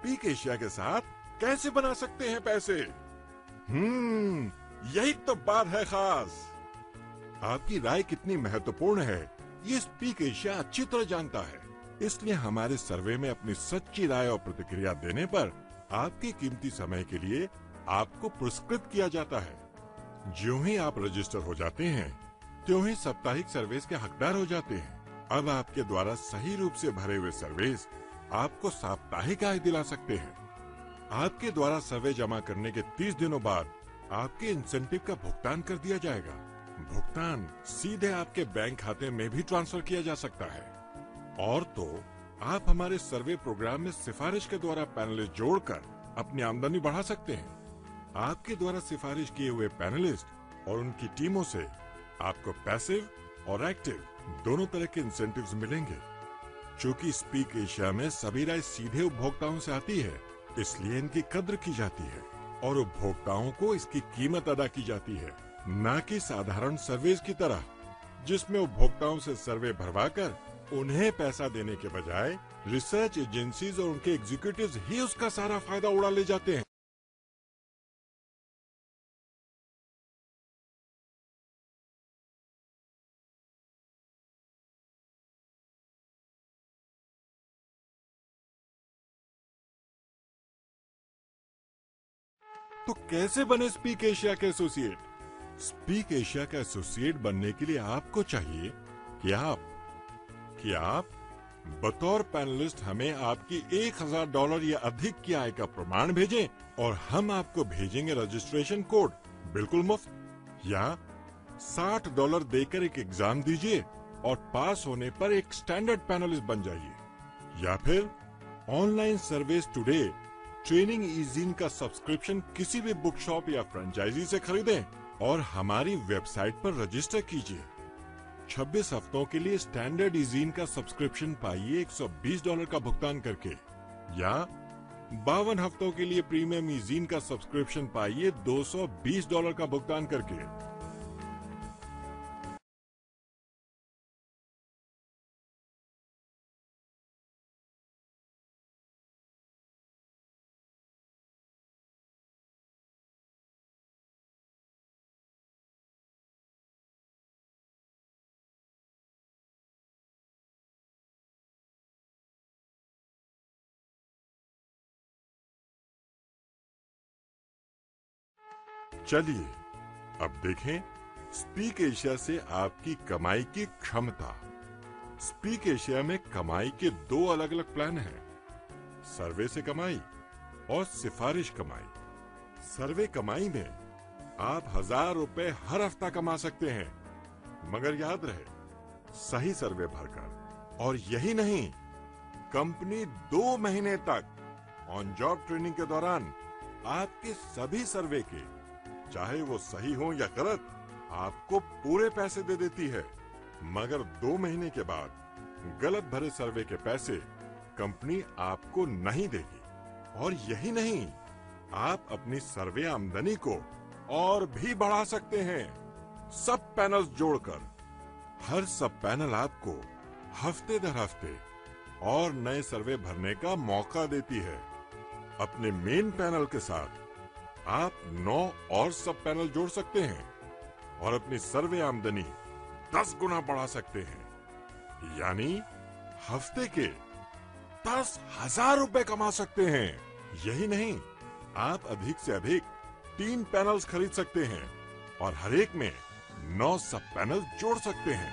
Speak Asia के साथ कैसे बना सकते हैं पैसे? यही तो बात है खास। आपकी राय कितनी महत्वपूर्ण है ये स्पीक एशिया अच्छी तरह जानता है, इसलिए हमारे सर्वे में अपनी सच्ची राय और प्रतिक्रिया देने पर आपके कीमती समय के लिए आपको पुरस्कृत किया जाता है। ज्यों ही आप रजिस्टर हो जाते हैं, त्यों ही साप्ताहिक सर्वेस के हकदार हो जाते हैं। अब आपके द्वारा सही रूप से भरे हुए सर्वेस आपको साप्ताहिक आय दिला सकते हैं। आपके द्वारा सर्वे जमा करने के 30 दिनों बाद आपके इंसेंटिव का भुगतान कर दिया जाएगा। भुगतान सीधे आपके बैंक खाते में भी ट्रांसफर किया जा सकता है। और तो आप हमारे सर्वे प्रोग्राम में सिफारिश के द्वारा पैनलिस्ट जोड़कर अपनी आमदनी बढ़ा सकते हैं। आपके द्वारा सिफारिश किए हुए पैनलिस्ट और उनकी टीमों से आपको पैसिव और एक्टिव दोनों तरह के इंसेंटिव्स मिलेंगे। चूंकि स्पीक एशिया में सभी राय सीधे उपभोक्ताओं से आती है, इसलिए इनकी कद्र की जाती है और उपभोक्ताओं को इसकी कीमत अदा की जाती है, न कि साधारण सर्वेस की तरह जिसमें उपभोक्ताओं से सर्वे भरवाकर उन्हें पैसा देने के बजाय रिसर्च एजेंसीज और उनके एग्जीक्यूटिव्स ही उसका सारा फायदा उड़ा ले जाते हैं। तो कैसे बने स्पीक एशिया के एसोसिएट? स्पीक एशिया का एसोसिएट बनने के लिए आपको चाहिए कि आप बतौर पैनलिस्ट हमें आपकी $1000 या अधिक की आय का प्रमाण भेजें और हम आपको भेजेंगे रजिस्ट्रेशन कोड बिल्कुल मुफ्त। या $60 देकर एक एग्जाम दीजिए और पास होने पर एक स्टैंडर्ड पैनलिस्ट बन जाइए। या फिर ऑनलाइन सर्वेस टुडे ट्रेनिंग ईजीन का सब्सक्रिप्शन किसी भी बुक शॉप या फ्रेंचाइजी से खरीदें और हमारी वेबसाइट पर रजिस्टर कीजिए। 26 हफ्तों के लिए स्टैंडर्ड ईजीन का सब्सक्रिप्शन पाइए $120 का भुगतान करके, या 52 हफ्तों के लिए प्रीमियम ईजीन का सब्सक्रिप्शन पाइए $220 का भुगतान करके। चलिए अब देखें स्पीक एशिया से आपकी कमाई की क्षमता। स्पीक एशिया में कमाई के 2 अलग अलग प्लान हैं, सर्वे से कमाई और सिफारिश कमाई। सर्वे कमाई में आप ₹1000 हर हफ्ता कमा सकते हैं, मगर याद रहे सही सर्वे भरकर। और यही नहीं, कंपनी 2 महीने तक ऑन जॉब ट्रेनिंग के दौरान आपके सभी सर्वे के, चाहे वो सही हो या गलत, आपको पूरे पैसे दे देती है। मगर 2 महीने के बाद गलत भरे सर्वे के पैसे कंपनी आपको नहीं देगी। और यही नहीं, आप अपनी सर्वे आमदनी को और भी बढ़ा सकते हैं सब पैनल्स जोड़कर। हर सब पैनल आपको हफ्ते दर हफ्ते और नए सर्वे भरने का मौका देती है। अपने मेन पैनल के साथ आप 9 और सब पैनल जोड़ सकते हैं और अपनी सर्वे आमदनी 10 गुना बढ़ा सकते हैं, यानी हफ्ते के ₹10,000 कमा सकते हैं। यही नहीं, आप अधिक से अधिक 3 पैनल्स खरीद सकते हैं और हर एक में 9 सब पैनल जोड़ सकते हैं।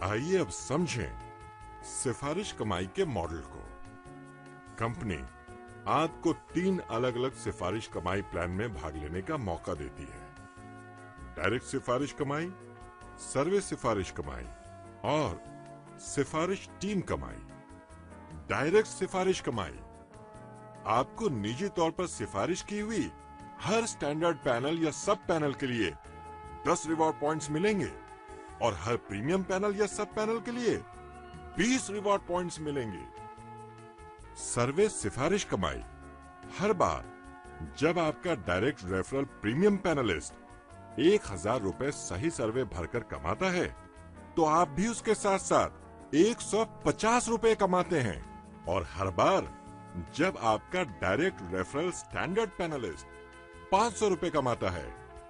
आइए अब समझें सिफारिश कमाई के मॉडल को। कंपनी आपको 3 अलग अलग सिफारिश कमाई प्लान में भाग लेने का मौका देती है। डायरेक्ट सिफारिश कमाई, सर्वे सिफारिश कमाई और सिफारिश टीम कमाई। डायरेक्ट सिफारिश कमाई आपको निजी तौर पर सिफारिश की हुई हर स्टैंडर्ड पैनल या सब पैनल के लिए 10 रिवॉर्ड पॉइंट्स मिलेंगे और हर प्रीमियम पैनल या सब पैनल के लिए 20 रिवॉर्ड पॉइंट्स मिलेंगे। सर्वे सिफारिश कमाई हर बार जब आपका डायरेक्ट रेफरल प्रीमियम पैनलिस्ट ₹1000 सही सर्वे भरकर कमाता है, तो आप भी उसके साथ साथ 150 रुपए कमाते हैं। और हर बार जब आपका डायरेक्ट रेफरल स्टैंडर्ड पैनलिस्ट 500 रुपए कमाता है,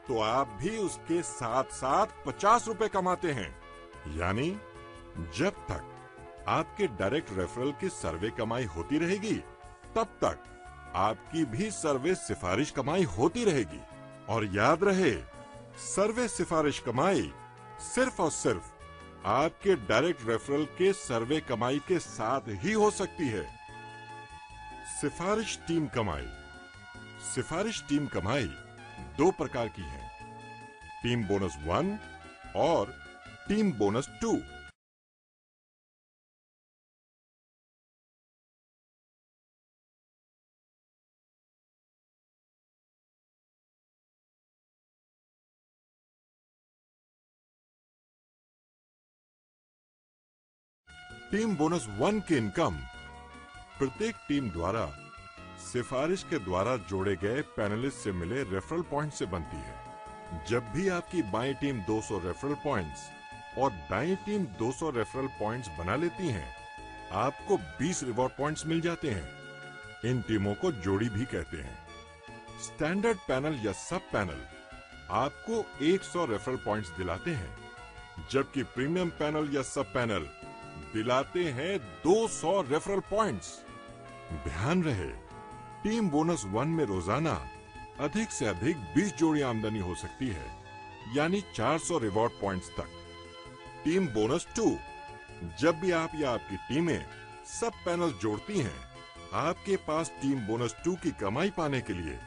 तो आप भी उसके साथ साथ 50 रुपए कमाते हैं। यानी जब तक आपके डायरेक्ट रेफरल की सर्वे कमाई होती रहेगी, तब तक आपकी भी सर्वे सिफारिश कमाई होती रहेगी। और याद रहे, सर्वे सिफारिश कमाई सिर्फ और सिर्फ आपके डायरेक्ट रेफरल के सर्वे कमाई के साथ ही हो सकती है। सिफारिश टीम कमाई। सिफारिश टीम कमाई दो प्रकार की है, टीम बोनस 1 और टीम बोनस 2। टीम बोनस 1 की इनकम प्रत्येक टीम द्वारा सिफारिश के द्वारा जोड़े गए पैनलिस्ट से मिले रेफरल पॉइंट से बनती है। जब भी आपकी बाईं टीम 200 रेफरल पॉइंट्स और दाईं टीम 200 रेफरल पॉइंट्स बना लेती हैं, आपको 20 रिवॉर्ड पॉइंट्स मिल जाते हैं। इन टीमों को जोड़ी भी कहते हैं। स्टैंडर्ड पैनल या सब पैनल आपको 100 रेफरल पॉइंट्स दिलाते हैं, जबकि प्रीमियम पैनल या सब पैनल दिलाते हैं 200 रेफरल पॉइंट्स। ध्यान रहे, टीम बोनस 1 में रोजाना अधिक से अधिक 20 जोड़ी आमदनी हो सकती है, यानी 400 रिवॉर्ड पॉइंट्स तक। टीम बोनस 2, जब भी आप या आपकी टीमें सब पैनल जोड़ती हैं, आपके पास टीम बोनस 2 की कमाई पाने के लिए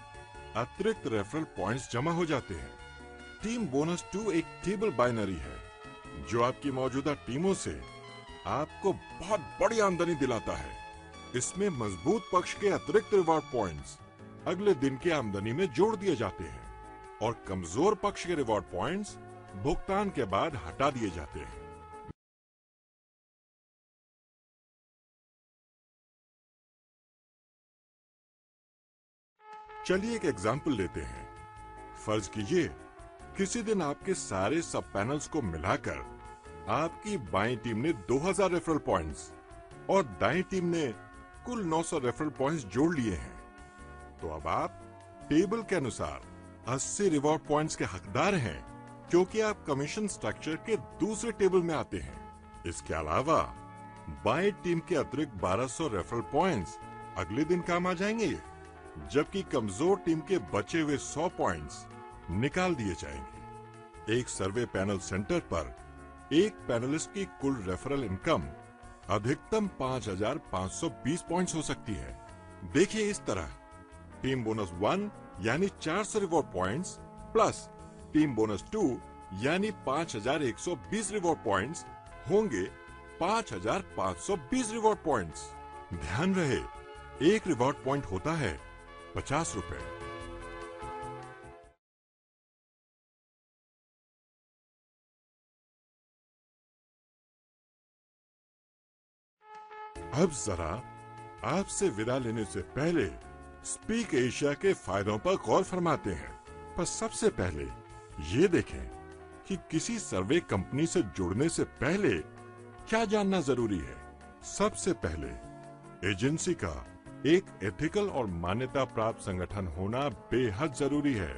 अतिरिक्त रेफरल पॉइंट्स जमा हो जाते हैं। टीम बोनस 2 एक टेबल बाइनरी है, जो आपकी मौजूदा टीमों से आपको बहुत बड़ी आमदनी दिलाता है। इसमें मजबूत पक्ष के अतिरिक्त रिवॉर्ड पॉइंट्स अगले दिन की आमदनी में जोड़ दिए जाते हैं और कमजोर पक्ष के रिवॉर्ड पॉइंट्स भुगतान के बाद हटा दिए जाते हैं। चलिए एक एग्जाम्पल लेते हैं। फर्ज कीजिए किसी दिन आपके सारे सब पैनल्स को मिलाकर आपकी बाईं टीम ने 2000 रेफरल पॉइंट्स और दाईं टीम ने कुल 900 रेफरल पॉइंट्स जोड़ लिए हैं। तो अब आप टेबल के अनुसार 80 रिवॉर्ड पॉइंट्स के हकदार हैं, क्योंकि आप कमीशन स्ट्रक्चर के दूसरे टेबल में आते हैं। इसके अलावा बाईं टीम के अतिरिक्त 1200 रेफरल पॉइंट्स अगले दिन काम आ जाएंगे, जबकि कमजोर टीम के बचे हुए 100 पॉइंट्स निकाल दिए जाएंगे। एक सर्वे पैनल सेंटर पर एक पैनलिस्ट की कुल रेफरल इनकम अधिकतम 5520 पॉइंट्स हो सकती है। देखिए इस तरह, टीम बोनस 1 यानी 400 reward points plus team bonus 2 यानी 5120 रिवॉर्ड पॉइंट्स होंगे 5520 रिवॉर्ड पॉइंट्स। ध्यान रहे, एक रिवॉर्ड पॉइंट होता है 50 रुपए। अब जरा आपसे विदा लेने से पहले स्पीक एशिया के फायदों पर गौर फरमाते हैं। पर सबसे पहले ये देखें कि किसी सर्वे कंपनी से जुड़ने से पहले क्या जानना जरूरी है। सबसे पहले एजेंसी का एक एथिकल और मान्यता प्राप्त संगठन होना बेहद जरूरी है,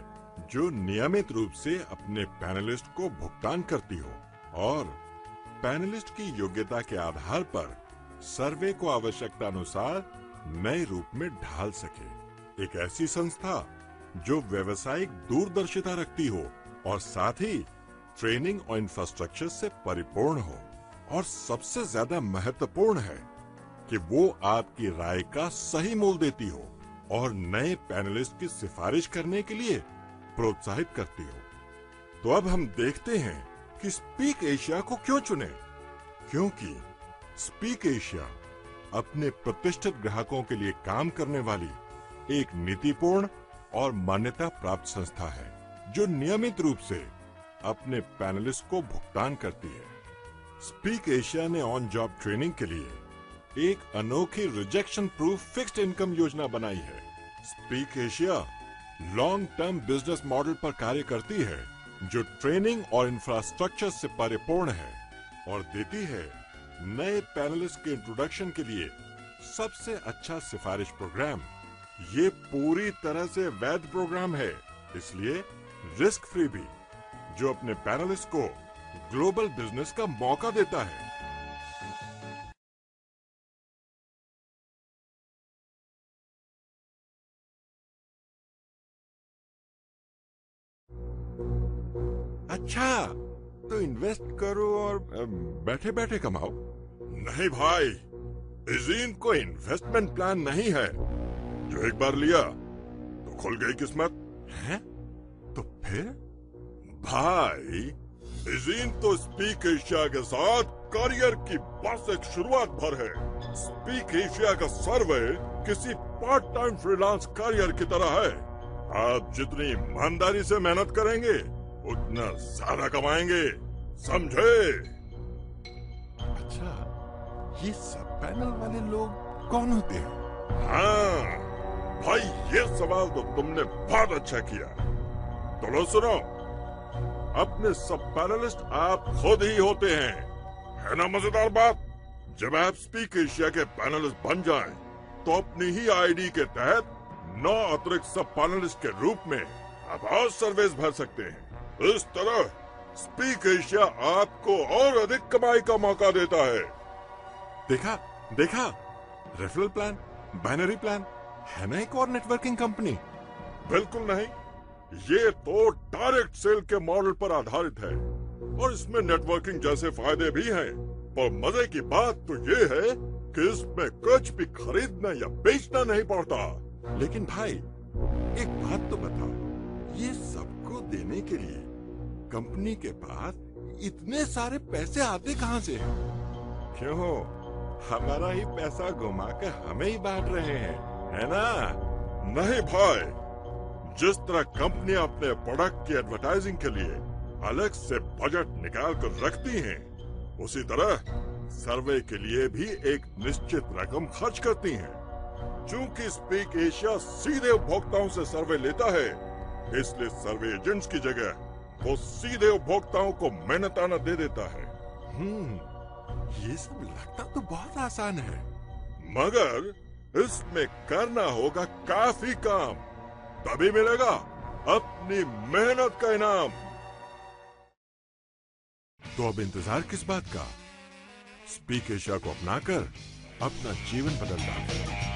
जो नियमित रूप से अपने पैनलिस्ट को भुगतान करती हो और पैनलिस्ट की योग्यता के आधार पर सर्वे को आवश्यकता अनुसार नए रूप में ढाल सके। एक ऐसी संस्था जो व्यवसायिक दूरदर्शिता रखती हो और साथ ही ट्रेनिंग और इंफ्रास्ट्रक्चर से परिपूर्ण हो। और सबसे ज्यादा महत्वपूर्ण है कि वो आपकी राय का सही मूल्य देती हो और नए पैनलिस्ट की सिफारिश करने के लिए प्रोत्साहित करती हो। तो अब हम देखते हैं कि स्पीक एशिया को क्यों चुने। क्योंकि स्पीक एशिया अपने प्रतिष्ठित ग्राहकों के लिए काम करने वाली एक नीतिपूर्ण और मान्यता प्राप्त संस्था है, जो नियमित रूप से अपने पैनलिस्ट को भुगतान करती है। स्पीक एशिया ने ऑन जॉब ट्रेनिंग के लिए एक अनोखी रिजेक्शन प्रूफ फिक्स्ड इनकम योजना बनाई है। Speak Asia long term business model पर कार्य करती है, जो ट्रेनिंग और इंफ्रास्ट्रक्चर से परिपूर्ण है और देती है नए पैनलिस्ट के इंट्रोडक्शन के लिए सबसे अच्छा सिफारिश प्रोग्राम। ये पूरी तरह से वैध प्रोग्राम है, इसलिए रिस्क फ्री भी, जो अपने पैनलिस्ट को ग्लोबल बिजनेस का मौका देता है। अच्छा, तो इन्वेस्ट करो और बैठे बैठे कमाओ। नहीं भाई, इज़ीन को इन्वेस्टमेंट प्लान नहीं है। जो एक बार लिया तो खुल गई किस्मत है। तो फिर भाई, इज़ीन तो स्पीक एशिया के साथ करियर की बस एक शुरुआत भर है। स्पीक एशिया का सर्वे किसी पार्ट टाइम फ्रीलांस करियर की तरह है। आप जितनी ईमानदारी से मेहनत करेंगे उतना ज्यादा कमाएंगे, समझे? अच्छा, ये सब पैनल वाले लोग कौन होते हैं? हाँ भाई, ये सवाल तो तुमने बहुत अच्छा किया। तो लो सुनो, अपने सब पैनलिस्ट आप खुद ही होते हैं। है ना मजेदार बात? जब आप स्पीक एशिया के पैनलिस्ट बन जाएं, तो अपनी ही आईडी के तहत 9 अतिरिक्त सब पैनलिस्ट के रूप में आप और सर्विस भर सकते हैं। इस तरह स्पीक एशिया आपको और अधिक कमाई का मौका देता है। देखा देखा, रेफरल प्लान, बाइनरी प्लान, है ना एक और नेटवर्किंग कंपनी? बिल्कुल नहीं, ये तो डायरेक्ट सेल के मॉडल पर आधारित है और इसमें नेटवर्किंग जैसे फायदे भी हैं। पर मजे की बात तो ये है कि इसमें कुछ भी खरीदना या बेचना नहीं पड़ता। लेकिन भाई, एक बात तो बता, ये सबको देने के लिए कंपनी के पास इतने सारे पैसे आते कहां से हैं? क्यों, हमारा ही पैसा घुमा के हमें ही बांट रहे हैं, है ना? नहीं भाई, जिस तरह कंपनी अपने प्रोडक्ट की एडवर्टाइजिंग के लिए अलग से बजट निकाल कर रखती हैं, उसी तरह सर्वे के लिए भी एक निश्चित रकम खर्च करती हैं। चूंकि स्पीक एशिया सीधे उपभोक्ताओं से सर्वे लेता है, इसलिए सर्वे एजेंट्स की जगह वो सीधे उपभोक्ताओं को मेहनताना दे देता है। ये सब लगता तो बहुत आसान है, मगर इसमें करना होगा काफी काम, तभी मिलेगा अपनी मेहनत का इनाम। तो अब इंतजार किस बात का? स्पीक एशिया को अपनाकर अपना जीवन बदल डालें।